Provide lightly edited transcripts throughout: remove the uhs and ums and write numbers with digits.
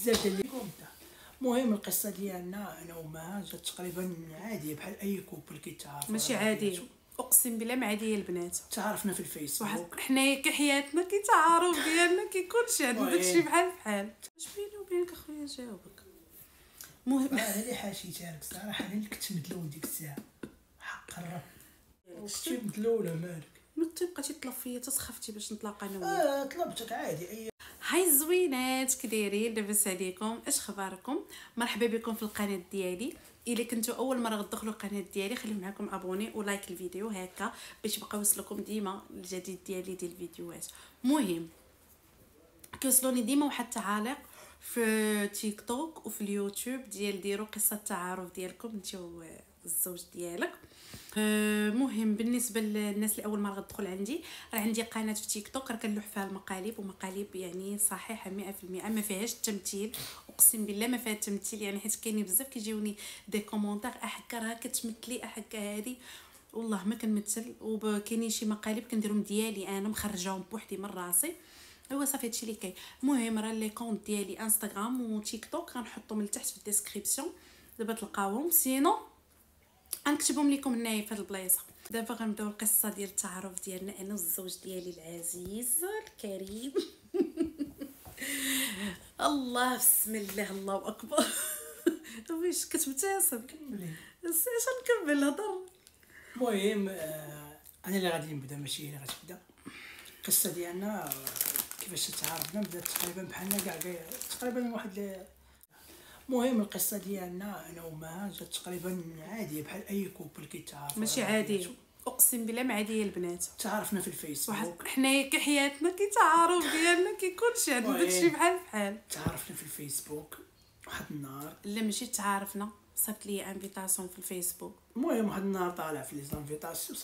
بزاف ديال ليكم. المهم القصه ديالنا انا وما جات تقريبا عاديه بحال اي كوبل كيتعارف. ماشي عاديه، اقسم بالله ما عاديه البنات. تعرفنا في الفيسبوك، حنايا كحياتنا كيتعارف ديالنا كيكون شي عندنا داكشي بحال اش بيني وبينك اخويا جاوبك. المهم انا اللي حاشيتها لك صراحه، انا اللي كنت مدلول ديك الساعه حق الرب. كنتي مدلوله مالك؟ ما تبقى تطلب فيا تسخفتي باش نتلاقى انا وياك. طلبتك عادي. اي هاي الزوينات كدايرين؟ لاباس عليكم؟ اش اخباركم؟ مرحبا بكم في القناه ديالي. الا كنتوا اول مره تدخلوا القناه ديالي خليو معكم ابوني ولايك الفيديو هكا باش يبقى يوصلكم ديما الجديد ديالي ديال الفيديوهات. مهم كيوصلوني ديما واحد التعاليق في تيك توك وفي اليوتيوب ديال ديروا قصه التعارف ديالكم انت والزوج ديالك. مهم بالنسبه للناس اللي اول مره غتدخل عندي، راه عندي قناه في تيك توك راه كنلوح فيها المقالب، ومقالب يعني صحيحه 100%، ما فيهاش التمثيل، اقسم بالله ما فيها التمثيل يعني، حيت كاينين بزاف كيجيوني دي كومونتير احكا راه كتمثلي احكا هادي، والله ما كنمثل. وكاينين شي مقالب كنديرهم ديالي انا مخرجاهم بوحدي من راسي. ايوا صافي هادشي اللي كاين. المهم راه لي كونط ديالي انستغرام وتيك توك غنحطهم لتحت في الديسكريبسيون دابا تلقاوهم، سينو غنكتبهم لكم هنايا في هاد البلايصه. دابا غنبداو القصه ديال التعارف ديالنا انا والزوج ديالي العزيز الكريم. الله بسم الله الله اكبر. واش كتبتسم؟ كملي. اش نكمل هضر؟ المهم انا اللي غادي نبدا ماشي هي اللي غتبدا. القصه ديالنا كيفاش تعارفنا بدات تقريبا بحالنا كاع تقريبا واحد. المهم القصه ديالنا انا وما جات تقريبا عاديه بحال اي كوبل كيتعارف. ماشي عاديه، اقسم بالله ما عاديه البنات. تعرفنا في الفيسبوك، حنايا كحياتنا كيتعارف ديالنا كيكون شي عندنا داكشي بحال. تعرفنا في الفيسبوك واحد النهار. لا ماشي تعارفنا، صيفط لي انفيتاسيون في الفيسبوك. المهم واحد النهار طالع في لي زانفيتاسيون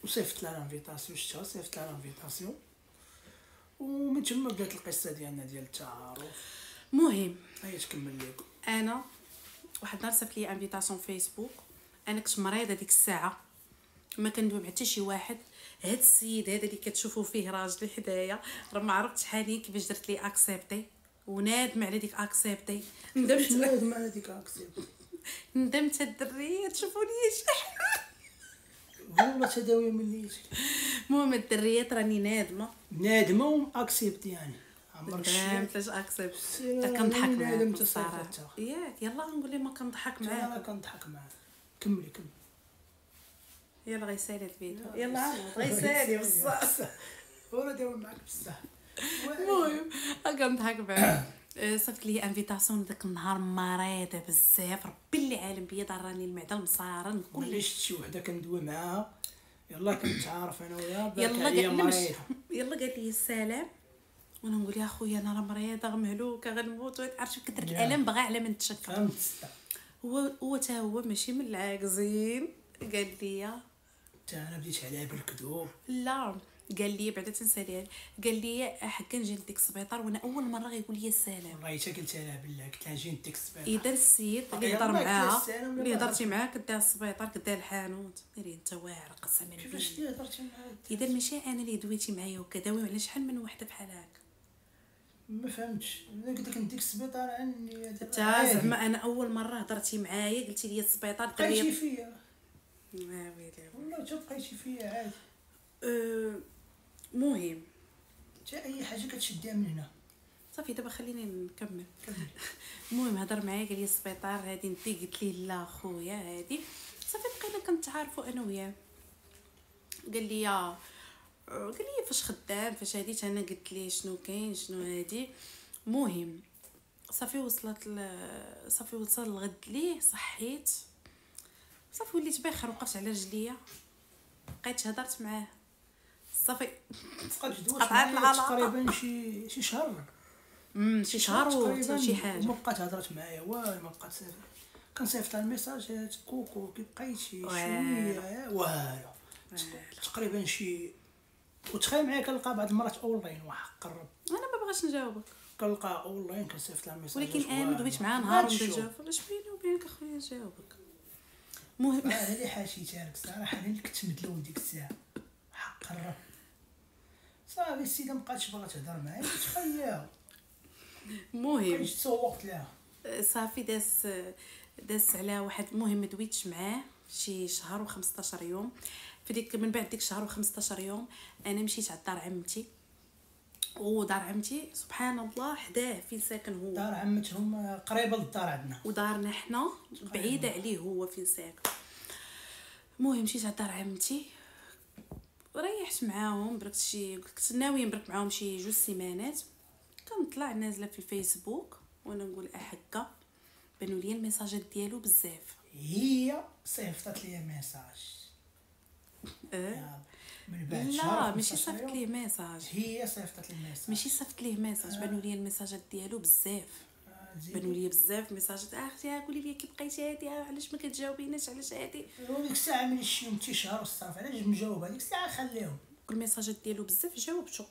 وصيفط لها لانفيتاسيون، شفتها صيفط لها لانفيتاسيون، ومن تما بدات القصه ديالنا ديال التعارف. المهم هيا تكمل لكم. انا واحد النهار صيفط لي انفيتاسيون فيسبوك، انا كنت مريضه ديك الساعه ما كندوي مع حتى شي واحد. هاد السيد هذا اللي كتشوفوا فيه راجلي حدايا راه ما عرفتش حاليا كيفاش درت لي اكسبتي، ونادم على ديك اكسبتي. نادم على ديك اكسبتي. ندمت هاد الدريه تشوفوني شحال والله تداوي مني. المهم الدريات راني نادمه واكسبتي يعني عمرك ندمت اكسبت. كنضحك معاك الصراحه ياك، يلا نقول لي ما كنضحك معاك. انا كنضحك معاك. كملي. يلا غيسالي الفيديو، يلا غيسالي بصح ولا داوي معاك بصح. المهم كنضحك معاك. صيفط لي انفيتاسيون داك النهار مريضه بزاف، ربي اللي عالم بيا راني المعده المصارن كل شي وحده كندوي معاها يلا كنتعارف انا وياها يلا قال لي السلام، وانا نقول يا خويا انا راه مريضه مهلوكه غنموت، عرفتي كثرت الالم بغا على من تشكى. فهمت. هو تا هو ماشي من العاكزين قال لي انا بديت عليها بالكذوب. لا قال لي بعدا تنسالي، قال لي حكا نجي لديك السبيطار، وانا اول مره غيقول لي السلام. والله حتى قلت لها بالله قلت لها جي لديك السبيطار. يدار السيد اللي هضر معاها اللي هضرتي معاه كديها السبيطار كديها الحانوت. ديري انت واعر قسما بالله. كيفاش هضرتي معاه؟ يدار ماشي انا اللي دويتي معايا وكداوي على شحال من وحده بحال هكا. ما فهمتش. انا قلت لك نديك السبيطار عني تا زعما انا اول مره هضرتي معايا قلتي لي السبيطار بقيتي فيا. ما ويلي والله حتى بقيتي فيا عادي. مهم حتى اي حاجه كتشديها من هنا. صافي دابا خليني نكمل. المهم هضر معايا قال لي السبيطار هادي انت، قلت ليه لا خويا هادي. صافي بقينا كنتعارفوا انا وياه. قال لي فاش خدام فاش هادي، انا قلت ليه شنو كاين شنو هادي. مهم صافي وصل الغد ليه صحيت، صافي وليت بخير، وقفت على رجليا بقيت هضرت معاه صافي بقات دوات معايا تقريبا شي شهر. شي شهر وحتى شي حاجه. ما بقات هضرت معايا والو، ما بقات كنصيفط لها الميساجات كوكو كي بقيتي شويه والو تقريبا شي. وتخيل معايا كنلقى بعض المرات اونلاين وحق الرب. انا ما بغاش نجاوبك، كنلقى اونلاين كنصيفط لها ميساجات، ولكن انا دويت معاه نهار ونبدا نجاوب. اش بيني وبينك اخويا جاوبك. المهم انا اللي حاشيتها لك صراحه، انا اللي كنت مدلول ديك الساعه حق الرب. صافي السيده مابقاتش باغا تهضر معايا، تخيل المهم كنت تسوقت لها. صافي داز على واحد المهم دويتش معاه شي شهر و15 يوم. فديك من بعد ديك شهر و15 يوم انا مشيت على دار عمتي، ودار عمتي سبحان الله حداه فين ساكن هو، دار عمتهم قريبه للدار عندنا، ودارنا حنا بعيده عليه هو فين ساكن. المهم مشيت على دار عمتي وريحت معاهم، بركت شي كنت ناويه نبرك معاهم شي 2 سيمانات. كنطلع نازله في الفيسبوك وانا نقول هكا بانوا لي الميساجات ديالو بزاف. هي صيفطت لي ميساج من بعد شهر لا ماشي 15 صيفط يوم. ليه ميساج، هي صيفطت لي ميساج، ماشي صيفط ليه ميساج، بانوا لي الميساجات ديالو بزاف، بانوا لي بزاف ميساجات. اختي قولي لي كي بقيتي هادي، علاش ما كتجاوبيناش، علاش هادي. وديك الساعه ملي شي شهر صافي علاش مجاوب هذيك الساعه خليهم. الميساجات ديالو بزاف جاوبتو،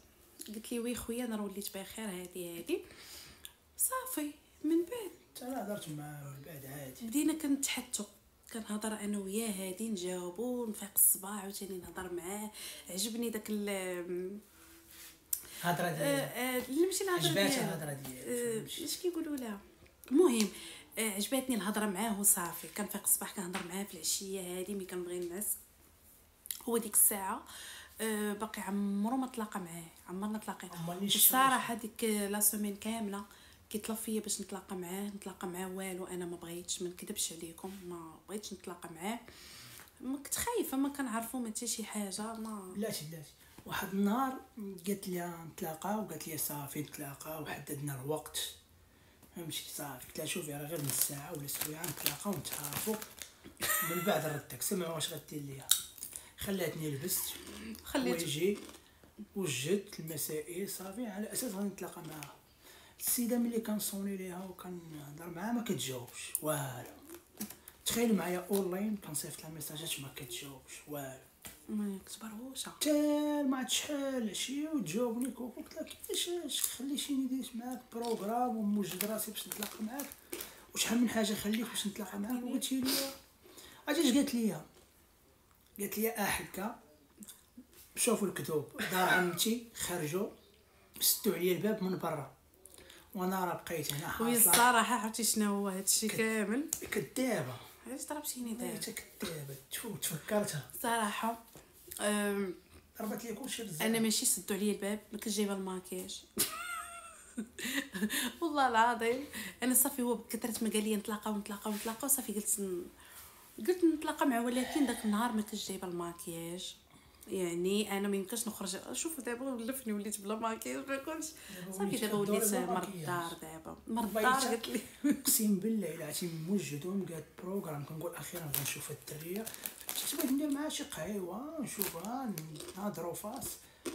قلت لي وي خويا انا وليت بخير هادي صافي. من بعد حتى انا هضرت معاه من بعد عادي، بدينا كنتحتو، كنهضر انا وياه هادي نجاوبو، نفيق الصباح عاوتاني نهضر معاه. عجبني داك الهضره ديالها لا ماشي الهضره عجباتها ديالو، الهضره ديالها. اش كيقولوا لها. المهم عجباتني الهضره معاه وصافي. كنفيق الصباح كنهضر معاه في العشيه هادي ملي كنبغي نعس. هو ديك الساعه باقي عمرو ما تلاقى معاه، عمرنا تلاقينا الصراحه. ديك لا سيمين كامله كيطلب فيا باش نتلاقى معاه والو، انا ما بغيتش، ما نكذبش عليكم، ما بغيتش نتلاقى معاه، ما كنت خايفه، ما كنعرفو ما حتى شي حاجه. ما بلاتي واحد النهار قالت لي نتلاقاو، وقالت لي صافي نتلاقاو وحددنا الوقت، فهمتي صافي. قلت لها شوفي راه غير نص ساعه ولا سويعه نتلاقاو ونتعارفوا. من بعد ردك سمعوا واش غدير ليا، خلاتني لبست ويجي وجدت المسائل صافي، على اساس غادي نتلاقى معاها. السيده ملي كنصوني ليها وكنهضر معاها ما كتجاوبش والو. تخيل معايا اونلاين كنصيفط لها ميساجات ما كتجاوبش والو، ما كتبروشه حتى ما عاد شحال العشيه وتجاوبني كوكو. قلت لها كيفاش خليتيني ديت معاك بروغرام وموجد راسي باش نتلاقى معاك، وشحال من حاجه خليت باش نتلاقى معاك وقلتي لي اجي. قالت لي هكا شوفوا الكذوب، دار عمتي خرجوا سدوا عليا الباب من برا وانا راه بقيت هنا وي حاصله. الصراحه عرفتي شنو هو هادشي كامل؟ كدابه، علاش ضربتيني دابا؟ انت كدابه تفكرتها صراحه ضربت لي كلشي بزاف. انا ماشي سدوا عليا الباب، ما كنت جايبه الماكياج والله العظيم. انا صافي هو بكثرت ما قال لي نتلاقاو صافي قلت نتلاقى معه، ولكن داك النهار ما كنتش جايبه الماكياج. يعني انا ما يمكنش نخرج. شوف دابا ولفني وليت بلا ماكياج ما كنتش صافي. دابا وليت مرض الدار، دابا مرض الدار. قالت لي اقسم بالله الا عرفتي موجدهم قالت بروغرام كنقول اخيرا غنشوف هاد الدريه، تبغيت ندير معها شي قهيوه نشوفها نهضروا فاس.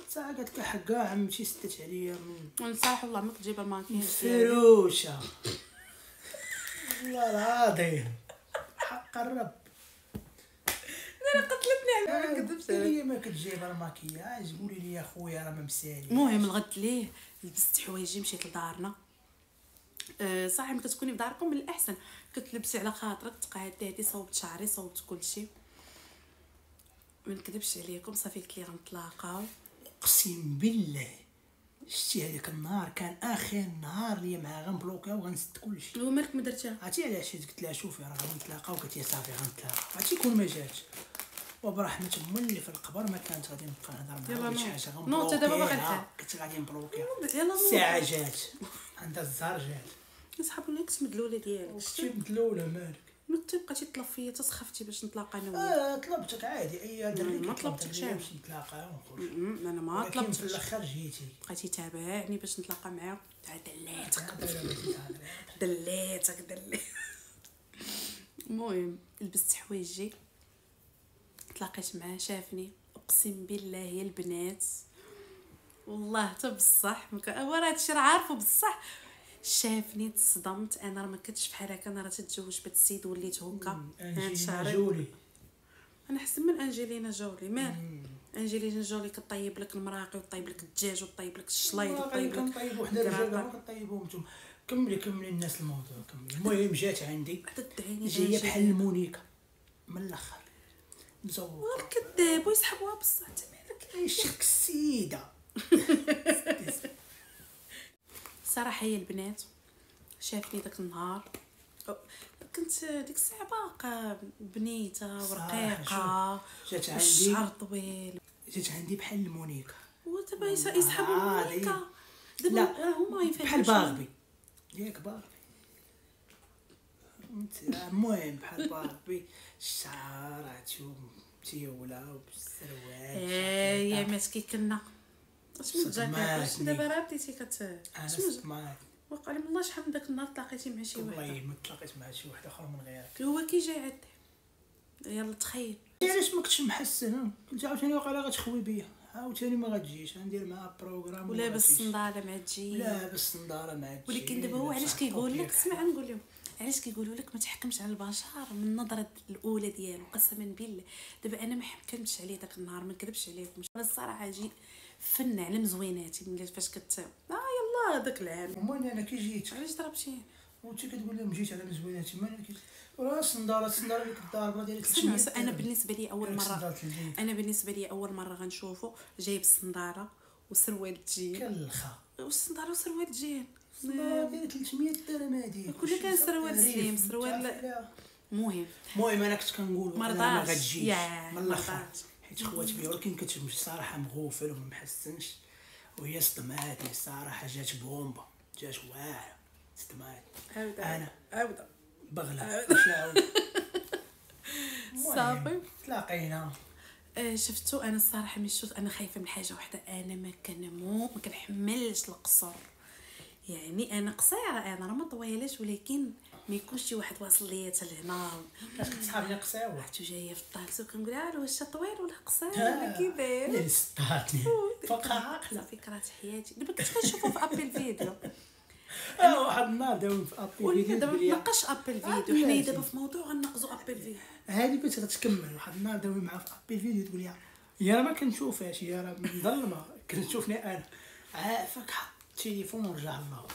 ساعه قالت لك حقا عمتي سدت عليا من صح والله ما كنت جايبه الماكياج فروشه والله العظيم حق الرب. انا قتلتني على ما كذبش عليا ما كنت جايبه الماكياج. قولي لي يا خويا راه ما مسالي. المهم الغد ليه لبست حوايجي مشيت لدارنا. صح ملي كتكوني في داركم من الاحسن كتلبسي على خاطرك، تقعدي هادي صوبت شعري صوبت كلشي، ما نكذبش عليكم. صافي قلت لي غنتلاقاو. اقسم بالله شتي هذاك النهار كان اخر نهار ليا معاها غنبلوكاو وغنسد كلشي. ومالك ما درتها؟ عرفتي علاش؟ قلت لها شوفي راه غنتلاقاو. قالت لي صافي غنتلاقاو. عرفتي كون ما جاتش وبرحمة أمي اللي في القبر ما كانت غادي نبقى نهضر معاها ولا شي حاجه غنبلوكيها. كنت غادي نبلوكيها. الساعه جات عندها الزهر جات. صحابو نكس مدلوله ديالك شتي مدلوله مالك ما تبقاتي تطلب فيا تسخفتي باش نتلاقى انا وياك. طلبتك عادي اي دري ما طلبتكش باش نتلاقاو ونخرج. انا ما ولكن طلبتش. في الاخر جيتي بقيتي تابعني باش نتلاقى معاك. دليتك. المهم لبست حوايجي تلاقيت معاه شافني اقسم بالله يا البنات والله حتى بصح هو راه هادشي راه عارفو بصح. شافني تصدمت. انا راه ما كنتش بحال هكا. انا راه تتزوج بهاد السيد وليت هكا هاد شهرين. انا احسن من انجلينا جولي. مال انجلينا جولي كطيب لك المراقي وطيب لك الدجاج وطيب لك الشلايض وطيب لك كنطيب وحده الرجاله كطيبوهم نتوما. كملي الناس الموضوع كملي. المهم جات عندي جايه بحال المونيكا من الاخر مزوقه الكذاب ويسحبوها بصح. انت مالك ايش السيده الصراحه هي البنات شافني داك النهار كنت ديك الساعه باقا بنيته ورقيقه جات والشعر عندي طويل جات عندي بحال المونيكا ودابا يسحبوا المونيكا دابا لا هما بحال باربي ياك باربي المهم بحال باربي الشعر تيولا وبالسروال يا مسكي كنا اسمو الجاكيط دابا راه بديتي اسمع وقع لي والله شحال من داك النهار تلاقيتي مع شي واحد والله ما تلاقيت مع شي واحد اخر من غيرك هو كي جاي عندي يلا تخيل علاش ما كنتش محسن قلت عاوتاني واقيلا غتخوي بيا عاوتاني ما غتجيش غندير معاه بروغرام ولابس الصنداله مع تجي لابس الصنداله مع تجي ولكن دابا هو علاش كيقول لك اسمع نقول لهم علاش كيقولوا لك ما تحكمش على البشر من النظره الاولى ديالو قسما بالله دابا انا ما حكمتش عليه داك النهار ما نكذبش عليكم الصراحه جي فن على مزويناتي ملي فاش يلا داك العام المهم انا كي جيت علاش ضربتيني وانت كتقول لهم جيت على مزويناتي ما انا راه الصنداله اللي كضاربه ديال سمع انا بالنسبه لي اول مره غنشوفو جايب الصنداره وسروال تجين كلخه والصنداره وسروال تجين دايره 300 درهم هذيك كل كان سروال سليم سروال المهم انا كنت كنقول ما غتجيش من الاخر حيت خوات مرضاش. بيا ولكن كنت الصراحه مغوفل وما محسنش وهي صدماتني الصراحه جات بومبا جات واعره صدماتني عاوده بغله واش عاود صافي تلاقينا شفتو انا الصراحه ملي شفت انا خايفه من حاجه واحده انا ما كنحملش القصر يعني انا قصيره انا راه ما طويلاش ولكن ما يكونش شي واحد واصل ليا حتى لهنا كنت صحابي قصاوه رحت جايه في الطاكسي وكنقول واش طويل ولا قصير ولا كي داير اللي صداتني فقره عاقله فكرات حياتي دابا كنت كنشوفو في ابل فيديو واحد النهار داوم في ابل فيديو دابا ما نقاش ابل فيديو حنا دابا في موضوع غنناقزوا ابل فيديو هذه باش غتكمل واحد النهار داوي معاه في ابل فيديو تقول لي يا راه ما كنشوفهاش يا راه مظلمه كنشوفني انا عافاك حط التليفون ورجع الله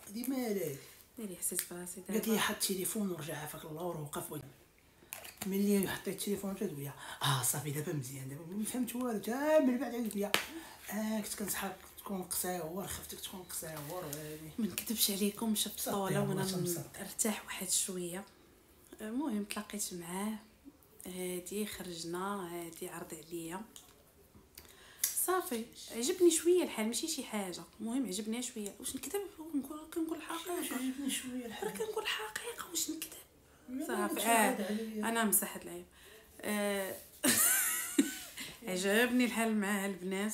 هادي مالك ديري حسيت براسي قالت لي حط التليفون ورجع عافاك الله ووقف ملي حطيت التليفون تقول لي صافي دابا مزيان دابا ما فهمت والو حتى من بعد قالت لي كنت كنصحك تكون قصير خفتك تكون قصير ما نكذبش عليكم شفت الطوله وانا ارتاح واحد شويه المهم تلاقيت معاه هادي خرجنا هادي عرض عليا صافي عجبني شويه الحال ماشي شي حاجه المهم عجبني شويه واش نكذب كنقول الحقيقه عجبني شويه الحال راه كنقول الحقيقه واش نكذب صافي انا مسح هاد العيب عجبني الحال مع البنات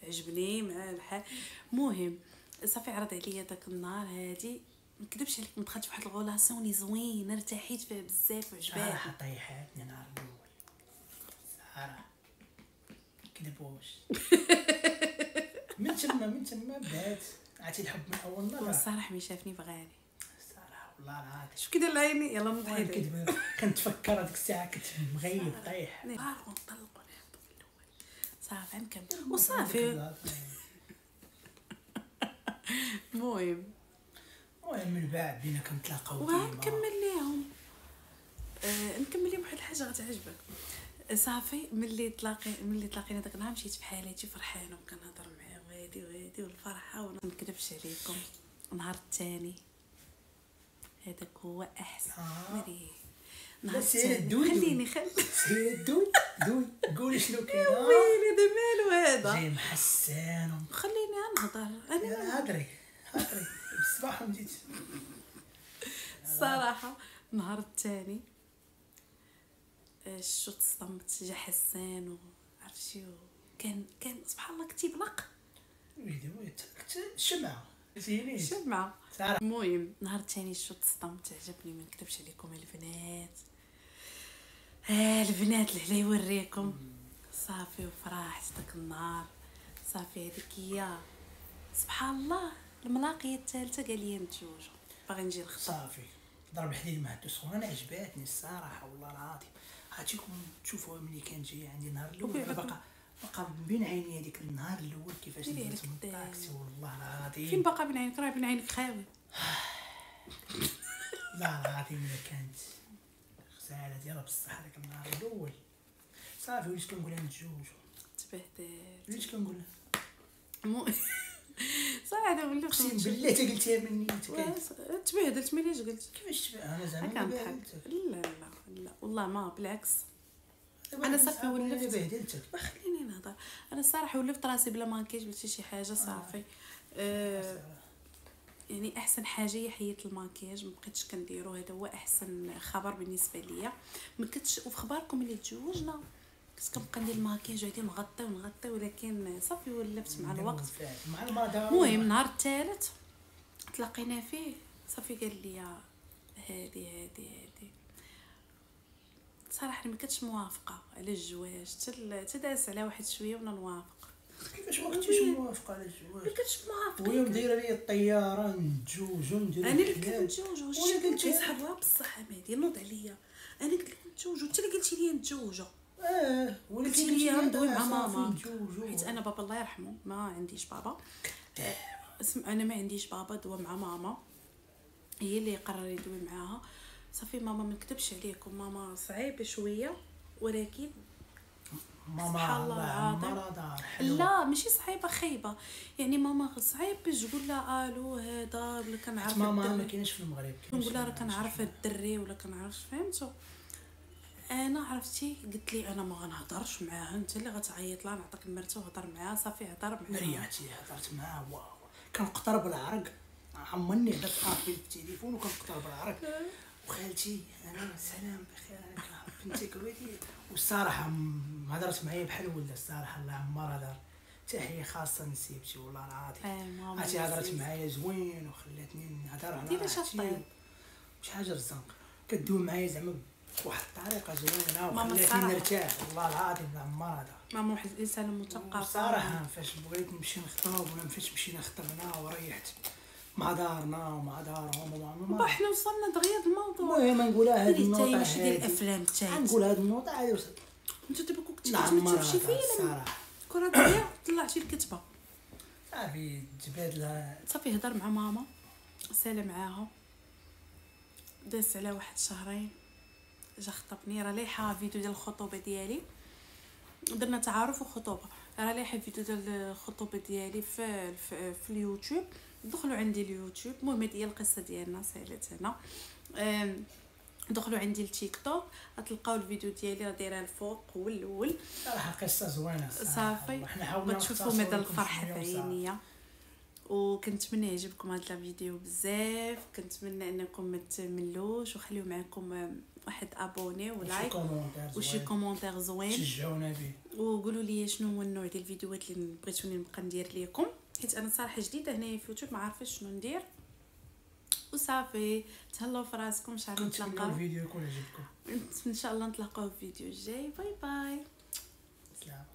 عجبني مع الحال المهم صافي عرض عليا داك النهار هادي ما نكذبش عليك دخلت فواحد الغولاسيون زوينه ارتحيت فيها بزاف وعجباتني صراحه طيحاتني نهار الاول صراحه كذبوش من تما بدات عرفتي الحب من اول نظره والصراحه ملي شافني بغاني الصراحه والله العظيم شوف كي دار عيني يلا نضحك كنتفكر هذيك الساعه كنت مغيب طايح نطلقوا نهبطوا في الاول صافي نكمل وصافي المهم من بعد بدينا كنتلاقاو ونكمل ليهم نكمل لهم واحد الحاجه غتعجبك صافي ملي تلاقينا داك النهار مشيت بحالاتي فرحانه وكنهضر معاه وهادي والفرحه وما نكذبش عليكم النهار الثاني هذاك هو احسن مري نهار الثاني خليني دوي قولي شنو كاين ويلي هذا مالو هذا جاي محسن خليني نهضر انا هضري بالصباح جيت الصراحه النهار الثاني شفت صدمت جا حسان وعرفتي كان سبحان الله كنتي بلق شمعة المهم نهار الثاني شفت صدمت عجبني ما نكذبش عليكم البنات اللي علي يوريكم صافي وفرحت داك النهار صافي هذيك هي سبحان الله الملاقيه الثالثه قال لي نتزوجوا باغي نجي نخطب صافي ضرب الحديد مع الدسخون انا عجباتني الصراحه والله العظيم عرفتيكم تشوفوا ملي كان جاي عندي النهار الاول بقى بين عيني هذيك النهار الاول كيفاش درت من الطاكسي والله العظيم فين بقى بين عينك راه بين عينك خاوي لا العظيم الا كانت غزاله ديالها بصح هذاك النهار الاول صافي وليت كنقول لها نتزوجوا تبهدل وليت كنقول صراحه ولفت اقسم بالله تا قلتيها من نيتك. تبهدلت ملي قلت كيفاش انا زعما كنضحك. بهدلتك؟ لا والله ما بالعكس. انا صافي ولفت بهدلتك. خليني نهضر. انا الصراحه ولفت راسي بلا ماكياج بلا شي حاجه صافي. يعني احسن حاجه هي حيت الماكياج، ما بقيتش كنديرو، هذا هو احسن خبر بالنسبه ليا. ما كنتش وفي خباركم اللي تزوجنا كنت كنبقى ندير الماكياج وهادي نغطي ولكن صافي ولفت مع الوقت. مع المدار. المهم النهار الثالث تلاقينا فيه صافي قال لي هادي صراحه ما كنتش موافقه على الزواج، حتى داز على واحد شويه وانا نوافق. كيفاش ما كنتيش موافقه على الزواج؟ ما كنتش موافقه. ويوم دايره لي الطياره نتزوجوا نديروا انا اللي كنت نتزوجوا وانا هادشي قلت كيسحبوها بصح امادي نوض عليا. انا قلت لك نتزوجوا، انت اللي قلتي لي نتزوجوا. ولكن قلتي لي ندوي مع ماما نتزوجوا. حيت انا بابا الله يرحمه ما عنديش بابا. انا ما عنديش بابا، دوا مع ماما، هي اللي قرر يدوي معاها. صافي ماما ما نكذبش عليكم، ماما صعيبه شويه ولكن ماما الله عمرها دار حلوه. لا ماشي صعيبه خايبه، يعني ماما صعيب باش تقول لها الو هذا ولا كنعرف ماما ما كاينش في المغرب. نقول لها راه كنعرف هاد الدري ولا كنعرف فهمتوا. انا عرفتي قلت لي انا ما غنهضرش معاها، انت اللي غتعيط لها نعطيك المرته وهضر معاها. صافي هضر معاها رياتي هضرت معاها واو كنقطر بالعرق، عمرني هداك في التليفون وكنقطر بالعرق. وخالتي انا سلام بخير انا بنتك وليدي. والصراحه ما هضرت معايا بحال ولده الصراحه الله عمرها دار. تحيه خاصه نسيبتي والله العظيم. عرفتي هضرت معايا زوين وخلاتني نهضر على راسي شي حاجه الزنق كدوي معايا زعما بواحد الطريقه زوينه وخلاتني نرتاح والله العظيم الله عمرها دار. ماما واحد الانسان مثقف صراحه فاش بغيت نمشي نخطب ولا فاش مشينا خطبنا وريحت مع دارنا ومع دارهم ومع حنا وصلنا دغيا الموضوع. المهم نقولها هذه النقطه ماشي ديال الافلام تاعي نقول هذه النقطه عادي انت دابا كنت كتمثل في شي فيلم كره دغيا طلعتي الكتبه صافي جباد لها. صافي هضر مع ماما سالا معاها داز على واحد شهرين جا خطبني. راه لايحه فيديو ديال الخطوبه ديالي، درنا تعارف وخطوبه. راه لايحه فيديو ديال الخطوبه ديالي في اليوتيوب، دخلوا عندي اليوتيوب. المهم هي القصه ديالنا سالت هنا. دخلوا عندي التيك توك غتلقاو الفيديو ديالي راه دايره الفوق هو الاول. صراحه قصه زوينه صافي غتشوفوا مدى الفرحه في عينيا. وكنتمنى يعجبكم هذا الفيديو بزاف، كنتمنى انكم ما تملوش وخليو معكم واحد ابوني ولايك وشي كومونتير زوين شجعونا به وقولوا لي شنو هو النوع ديال الفيديوهات اللي بغيتوني نبقى ندير لكم، حيت انا صراحه جديده هنايا في يوتيوب ما عارفاش شنو ندير. وصافي تهلاو في راسكم. ان شاء الله نتلاقاو الفيديو يكون عجبكم ان شاء الله نتلاقاو في الفيديو الجاي. باي باي. سلام.